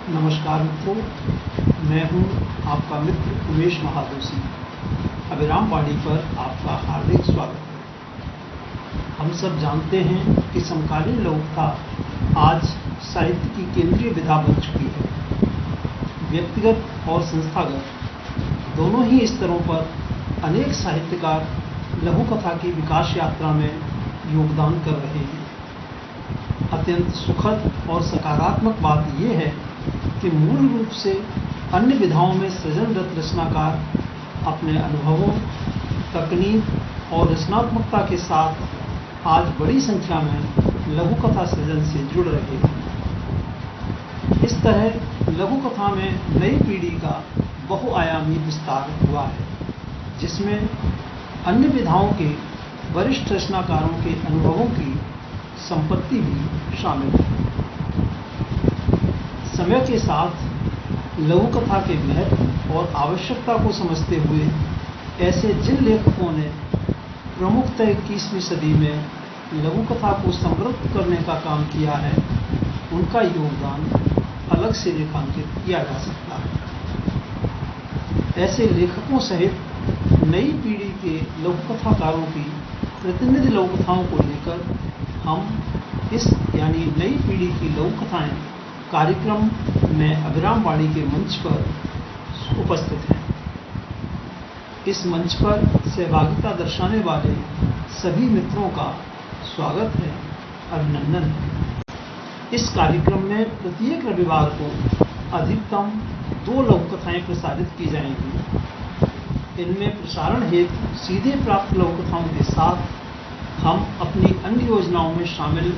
नमस्कार मित्रों, मैं हूं आपका मित्र उमेश महादोशी। अभिराम वाणी पर आपका हार्दिक स्वागत है। हम सब जानते हैं कि समकालीन लघुकथा आज साहित्य की केंद्रीय विधा बन चुकी है। व्यक्तिगत और संस्थागत दोनों ही स्तरों पर अनेक साहित्यकार लघुकथा की विकास यात्रा में योगदान कर रहे हैं। अत्यंत सुखद और सकारात्मक बात यह है कि मूल रूप से अन्य विधाओं में सृजनरत रचनाकार अपने अनुभवों, तकनीक और रचनात्मकता के साथ आज बड़ी संख्या में लघुकथा सृजन से जुड़ रहे हैं। इस तरह लघुकथा में नई पीढ़ी का बहुआयामी विस्तार हुआ है, जिसमें अन्य विधाओं के वरिष्ठ रचनाकारों के अनुभवों की संपत्ति भी शामिल है। समय के साथ लघुकथा के महत्व और आवश्यकता को समझते हुए ऐसे जिन लेखकों ने प्रमुखतः 21वीं सदी में लघुकथा को समृद्ध करने का काम किया है, उनका योगदान अलग से रेखांकित किया जा सकता है। ऐसे लेखकों सहित नई पीढ़ी के लघुकथाकारों की प्रतिनिधि लघुकथाओं को लेकर हम इस नई पीढ़ी की लघुकथाएं कार्यक्रम में अभिराम वाणी के मंच पर उपस्थित हैं। इस मंच पर सहभागिता दर्शाने वाले सभी मित्रों का स्वागत है, अभिनंदन है। इस कार्यक्रम में प्रत्येक रविवार को अधिकतम 2 लघुकथाएं प्रसारित की जाएंगी। इनमें प्रसारण हेतु सीधे प्राप्त लघुकथाओं के साथ हम अपनी अन्य योजनाओं में शामिल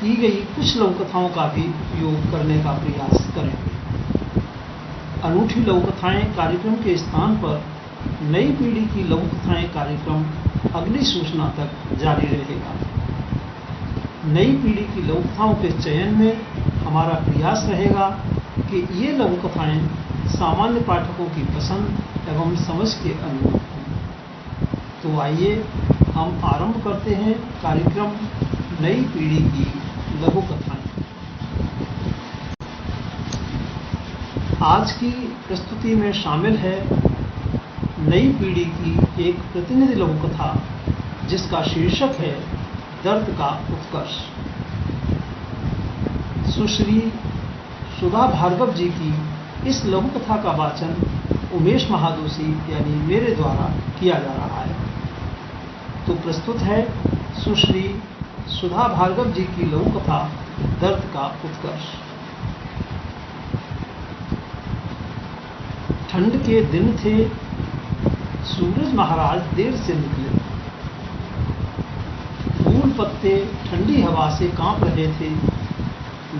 की गई कुछ लघुकथाओं का भी उपयोग करने का प्रयास करेंगे। अनूठी लघुकथाएं कार्यक्रम के स्थान पर नई पीढ़ी की लघुकथाएं कार्यक्रम अगली सूचना तक जारी रहेगा। नई पीढ़ी की लघुकथाओं के चयन में हमारा प्रयास रहेगा कि ये लघुकथाएं सामान्य पाठकों की पसंद एवं समझ के अनुरूप हों। तो आइए हम आरंभ करते हैं कार्यक्रम नई पीढ़ी की लघुकथाएं। आज की प्रस्तुति में शामिल है नई पीढ़ी की एक प्रतिनिधि लघुकथा, जिसका शीर्षक है दर्द का उत्कर्ष। सुश्री सुधा भार्गव जी की इस लघुकथा का वाचन उमेश महादोशी यानी मेरे द्वारा किया जा रहा है। तो प्रस्तुत है सुश्री सुधा भार्गव जी की लघुकथा दर्द का उत्कर्ष। ठंड के दिन थे, सूरज महाराज देर से निकले। फूल पत्ते ठंडी हवा से कांप रहे थे,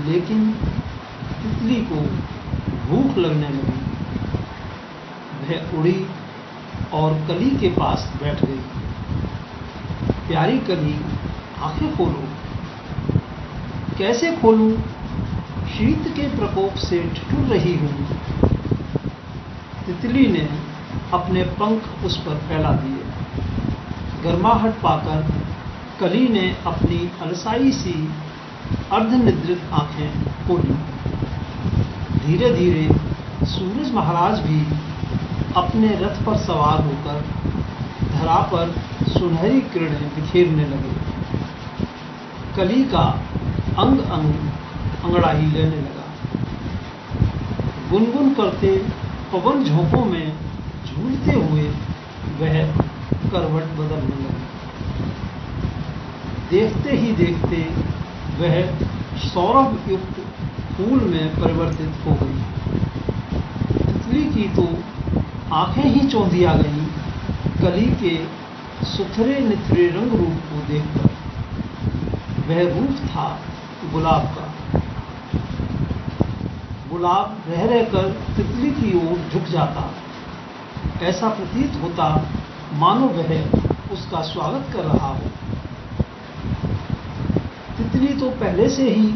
लेकिन तितली को भूख लगने लगी। वह उड़ी और कली के पास बैठ गई। प्यारी कली, आंखें खोलो। कैसे खोलूं? शीत के प्रकोप से ठिठुर रही हूं। तितली ने अपने पंख उस पर फैला दिए। गर्माहट पाकर कली ने अपनी अलसाई सी अर्धनिद्रित आंखें खोली। धीरे धीरे सूरज महाराज भी अपने रथ पर सवार होकर धरा पर सुनहरी किरणें बिखेरने लगे। कली का अंग अंग अंगड़ाई लेने लगा। गुनगुन करते पवन झोंकों में झूलते हुए वह करवट बदलने लगा। देखते ही देखते वह सौरभ युक्त फूल में परिवर्तित हो गई। तितली की तो आंखें ही चौंधिया गई कली के सुथरे निथरे रंग रूप को देखकर। वह रूप था गुलाब का। गुलाब रह रहकर तितली की ओर झुक जाता। ऐसा प्रतीत होता मानो वह उसका स्वागत कर रहा हो। तितली तो पहले से ही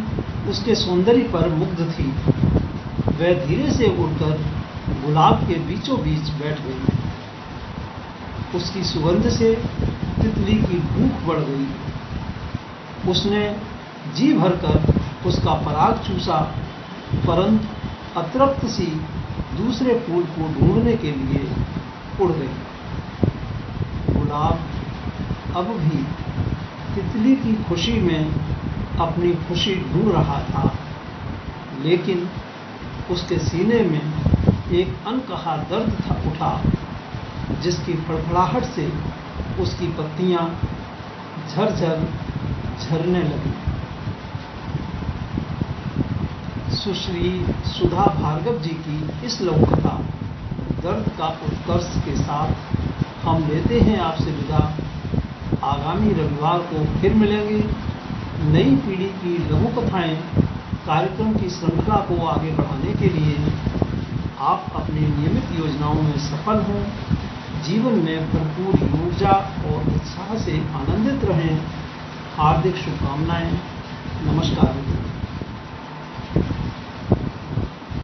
उसके सौंदर्य पर मुग्ध थी। वह धीरे से उड़कर गुलाब के बीचों बीच बैठ गई। उसकी सुगंध से तितली की भूख बढ़ गई। उसने जी भरकर उसका पराग चूसा परंतु अतृप्त सी दूसरे फूल को ढूंढने के लिए उड़ गई। गुलाब अब भी तितली की खुशी में अपनी खुशी ढूंढ रहा था, लेकिन उसके सीने में एक अनकहा दर्द था उठा, जिसकी फड़फड़ाहट से उसकी पत्तियां झरझर झरने लगी। सुश्री सुधा भार्गव जी की इस लघु कथा दर्द का उत्कर्ष के साथ हम लेते हैं आपसे विदा। आगामी रविवार को फिर मिलेंगे। नई पीढ़ी की लघु कथाएं कार्यक्रम की श्रृंखला को आगे बढ़ाने के लिए आप अपनी नियमित योजनाओं में सफल हों, जीवन में भरपूर ऊर्जा और उत्साह से आनंदित रहें। हार्दिक शुभकामनाएं। नमस्कार।